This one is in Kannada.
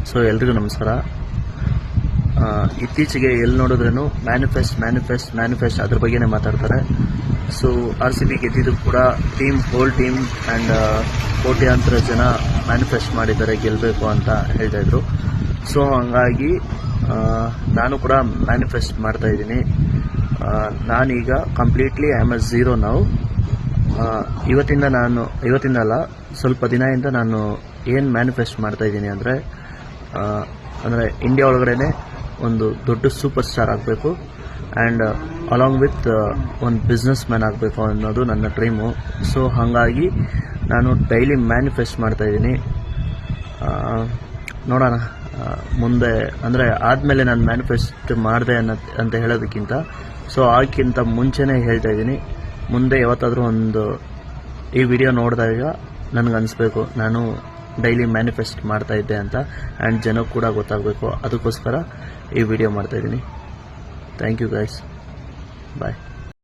ಸೊ ಎಲ್ರಿಗೂ ನಮಸ್ಕಾರ. ಇತ್ತೀಚೆಗೆ ಎಲ್ಲಿ ನೋಡಿದ್ರೂ ಮ್ಯಾನಿಫೆಸ್ಟ್ ಅದ್ರ ಬಗ್ಗೆನೇ ಮಾತಾಡ್ತಾರೆ. ಸೊ RCB ಗೆದ್ದಿದ್ದು ಕೂಡ ಹೋಲ್ ಟೀಮ್ ಆ್ಯಂಡ್ ಕೋಟ್ಯಾಂತರ ಜನ ಮ್ಯಾನಿಫೆಸ್ಟ್ ಮಾಡಿದ್ದಾರೆ ಗೆಲ್ಲಬೇಕು ಅಂತ ಹೇಳ್ತಾ ಇದ್ರು. ಸೊ ಹಂಗಾಗಿ ನಾನು ಕೂಡ ಮ್ಯಾನಿಫೆಸ್ಟ್ ಮಾಡ್ತಾ ಇದ್ದೀನಿ. ನಾನೀಗ completely I am a zero ನಾವು. ಇವತ್ತಿಂದ ಅಲ್ಲ, ಸ್ವಲ್ಪ ದಿನದಿಂದ ನಾನು ಏನು ಮ್ಯಾನಿಫೆಸ್ಟ್ ಮಾಡ್ತಾ ಇದ್ದೀನಿ ಅಂದರೆ ಇಂಡಿಯಾ ಒಳಗಡೆ ಒಂದು ದೊಡ್ಡ ಸೂಪರ್ ಸ್ಟಾರ್ ಆಗಬೇಕು ಆ್ಯಂಡ್ ಅಲಾಂಗ್ ವಿತ್ ಒಂದು ಬಿಸ್ನೆಸ್ ಮ್ಯಾನ್ ಆಗಬೇಕು ಅನ್ನೋದು ನನ್ನ ಡ್ರೀಮು. ಸೊ ಹಾಗಾಗಿ ನಾನು ಡೈಲಿ ಮ್ಯಾನಿಫೆಸ್ಟ್ ಮಾಡ್ತಾ ಇದ್ದೀನಿ. ನೋಡೋಣ ಮುಂದೆ ಆದಮೇಲೆ ನಾನು ಮ್ಯಾನಿಫೆಸ್ಟ್ ಮಾಡಿದೆ ಅಂತ ಹೇಳೋದಕ್ಕಿಂತ ಅದಕ್ಕಿಂತ ಮುಂಚೆನೇ ಹೇಳ್ತಾ ಇದ್ದೀನಿ, ಮುಂದೆ ಯಾವತ್ತಾದರೂ ಈ ವಿಡಿಯೋ ನೋಡಿದಾಗ ನನಗನ್ನಿಸ್ಬೇಕು ನಾನು ಡೈಲಿ ಮ್ಯಾನಿಫೆಸ್ಟ್ ಮಾಡ್ತಾ ಇದ್ದೆ ಅಂತ, ಆ್ಯಂಡ್ ಜನಕ್ಕೆ ಕೂಡ ಗೊತ್ತಾಗಬೇಕು. ಅದಕ್ಕೋಸ್ಕರ ಈ ವಿಡಿಯೋ ಮಾಡ್ತಾಯಿದ್ದೀನಿ. Thank you guys, bye.